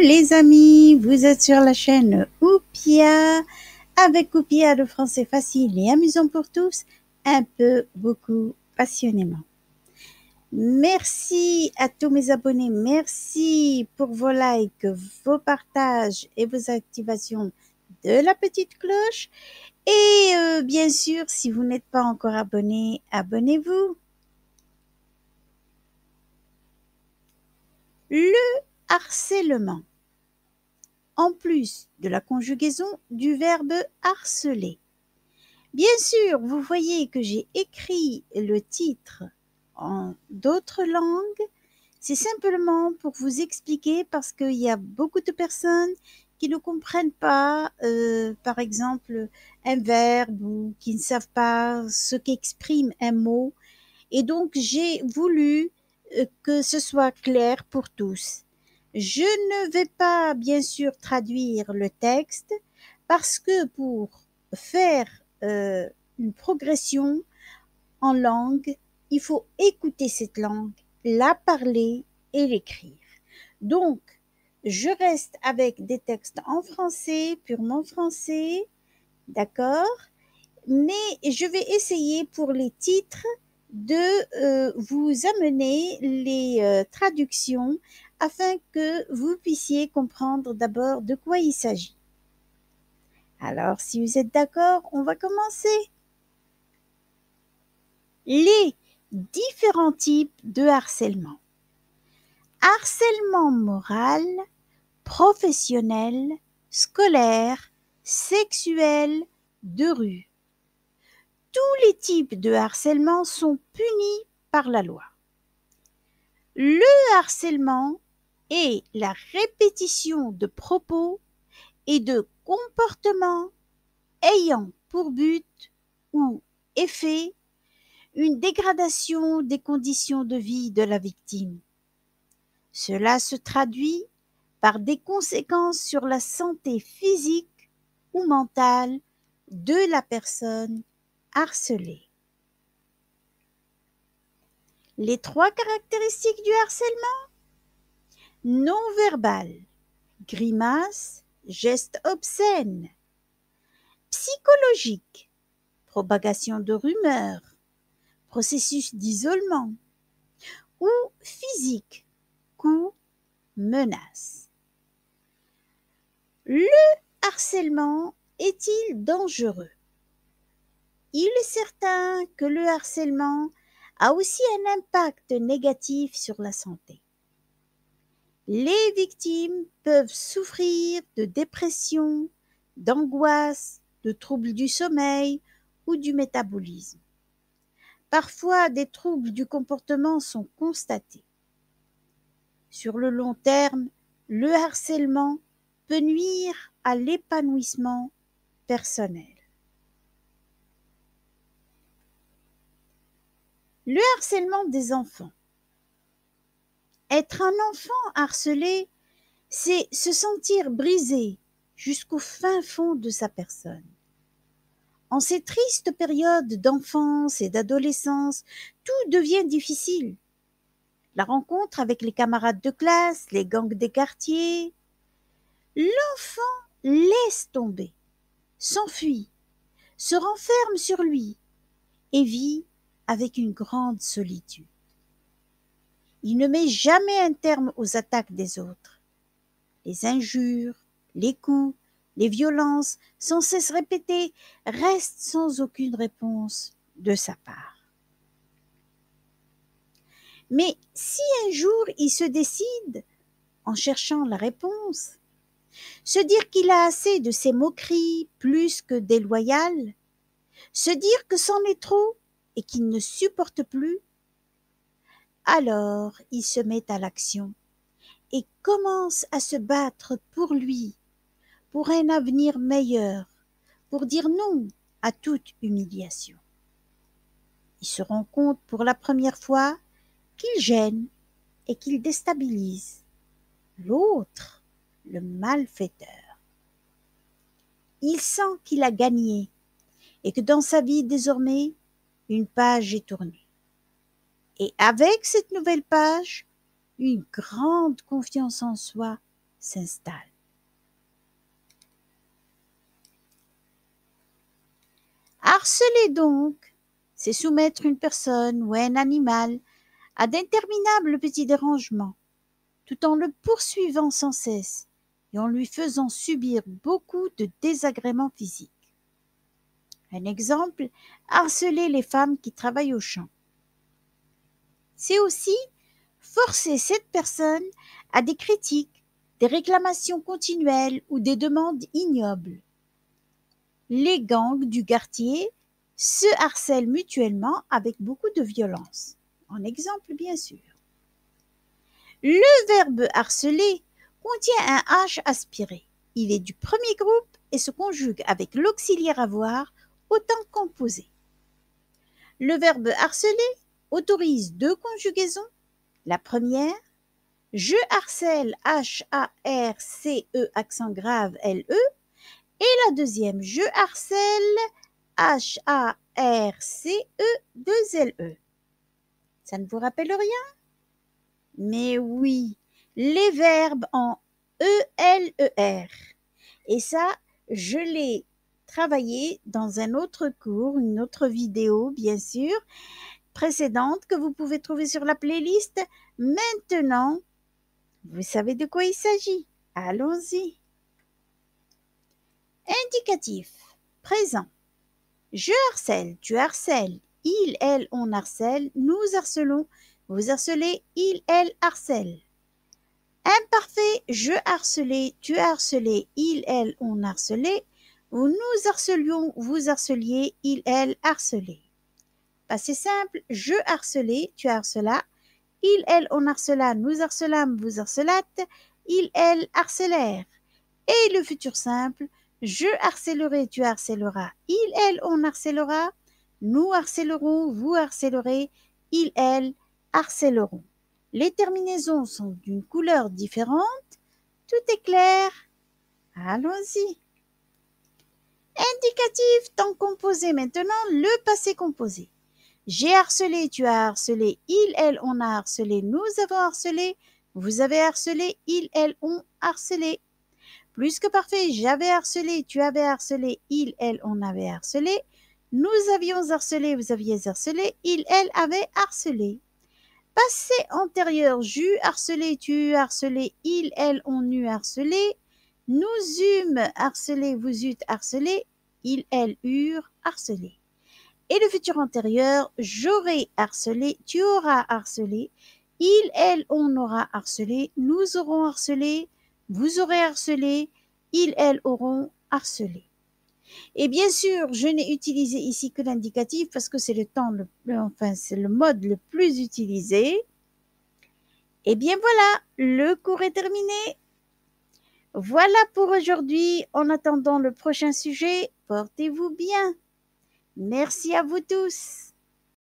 les amis, vous êtes sur la chaîne Oupia, avec Oupia de français facile et amusant pour tous, un peu, beaucoup, passionnément. Merci à tous mes abonnés, merci pour vos likes, vos partages et vos activations de la petite cloche. Et bien sûr, si vous n'êtes pas encore abonné, abonnez-vous. Le harcèlement. En plus de la conjugaison du verbe harceler. Bien sûr, vous voyez que j'ai écrit le titre en d'autres langues. C'est simplement pour vous expliquer parce qu'il y a beaucoup de personnes qui ne comprennent pas, par exemple, un verbe ou qui ne savent pas ce qu'exprime un mot. Et donc, j'ai voulu que ce soit clair pour tous. Je ne vais pas, bien sûr, traduire le texte parce que pour faire une progression en langue, il faut écouter cette langue, la parler et l'écrire. Donc, je reste avec des textes en français, purement français, d'accord? Mais je vais essayer pour les titres de vous amener les traductions afin que vous puissiez comprendre d'abord de quoi il s'agit. Alors, si vous êtes d'accord, on va commencer. Les différents types de harcèlement. Harcèlement moral, professionnel, scolaire, sexuel, de rue. Tous les types de harcèlement sont punis par la loi. Le harcèlement est la répétition de propos et de comportements ayant pour but ou effet une dégradation des conditions de vie de la victime. Cela se traduit par des conséquences sur la santé physique ou mentale de la personne harcelée. Les trois caractéristiques du harcèlement: non-verbal, grimaces, gestes obscènes. Psychologique, propagation de rumeurs, processus d'isolement. Ou physique, coups, menaces. Le harcèlement est-il dangereux? Il est certain que le harcèlement a aussi un impact négatif sur la santé. Les victimes peuvent souffrir de dépression, d'angoisse, de troubles du sommeil ou du métabolisme. Parfois, des troubles du comportement sont constatés. Sur le long terme, le harcèlement peut nuire à l'épanouissement personnel. Le harcèlement des enfants. Être un enfant harcelé, c'est se sentir brisé jusqu'au fin fond de sa personne. En ces tristes périodes d'enfance et d'adolescence, tout devient difficile. La rencontre avec les camarades de classe, les gangs des quartiers. L'enfant laisse tomber, s'enfuit, se renferme sur lui et vit avec une grande solitude. Il ne met jamais un terme aux attaques des autres. Les injures, les coups, les violences, sans cesse répétées, restent sans aucune réponse de sa part. Mais si un jour il se décide, en cherchant la réponse, se dire qu'il a assez de ces moqueries plus que déloyales, se dire que c'en est trop et qu'il ne supporte plus, alors il se met à l'action et commence à se battre pour lui, pour un avenir meilleur, pour dire non à toute humiliation. Il se rend compte pour la première fois qu'il gêne et qu'il déstabilise l'autre, le malfaiteur. Il sent qu'il a gagné et que dans sa vie désormais, une page est tournée. Et avec cette nouvelle page, une grande confiance en soi s'installe. Harceler donc, c'est soumettre une personne ou un animal à d'interminables petits dérangements, tout en le poursuivant sans cesse et en lui faisant subir beaucoup de désagréments physiques. Un exemple, harceler les femmes qui travaillent au champ. C'est aussi forcer cette personne à des critiques, des réclamations continuelles ou des demandes ignobles. Les gangs du quartier se harcèlent mutuellement avec beaucoup de violence. En exemple, bien sûr. Le verbe harceler contient un H aspiré. Il est du premier groupe et se conjugue avec l'auxiliaire avoir au temps composé. Le verbe harceler autorise deux conjugaisons. La première, je harcèle H-A-R-C-E accent grave L-E, et la deuxième, je harcèle H-A-R-C-E 2 L-E. Ça ne vous rappelle rien? Mais oui, les verbes en E-L-E-R. Et ça, je l'ai travaillé dans un autre cours, une autre vidéo, bien sûr, précédente que vous pouvez trouver sur la playlist. Maintenant, vous savez de quoi il s'agit. Allons-y. Indicatif. Présent. Je harcèle, tu harcèles, il, elle, on harcèle, nous harcelons, vous harcelez, il, elle harcèle. Imparfait, je harcelais, tu harcelais, il, elle, on harcelait, ou nous harcelions, vous harceliez, il, elle harcelait. Passé simple, je harcelais, tu harcelas, il, elle, on harcela, nous harcelâmes, vous harcelâtes, il, elle harcelèrent. Et le futur simple, je harcèlerai, tu harcèleras, il, elle, on harcèlera, nous harcèlerons, vous harcèlerez, il, elle harcèleront. Les terminaisons sont d'une couleur différente. Tout est clair. Allons-y. Indicatif, temps composé maintenant, le passé composé. J'ai harcelé, tu as harcelé, il, elle, on a harcelé, nous avons harcelé, vous avez harcelé, il, elle, on harcelé. Plus que parfait, j'avais harcelé, tu avais harcelé, il, elle, on avait harcelé, nous avions harcelé, vous aviez harcelé, il, elle avait harcelé. Passé antérieur, j'eus harcelé, tu eus harcelé, il, elle, on eut harcelé, nous eûmes harcelé, vous eûtes harcelé, il, elle, eurent harcelé. Et le futur antérieur, j'aurai harcelé, tu auras harcelé, il, elle, on aura harcelé, nous aurons harcelé, vous aurez harcelé, ils, elles auront harcelé. Et bien sûr, je n'ai utilisé ici que l'indicatif parce que c'est c'est le mode le plus utilisé. Et bien voilà, le cours est terminé. Voilà pour aujourd'hui. En attendant le prochain sujet, portez-vous bien. Merci à vous tous.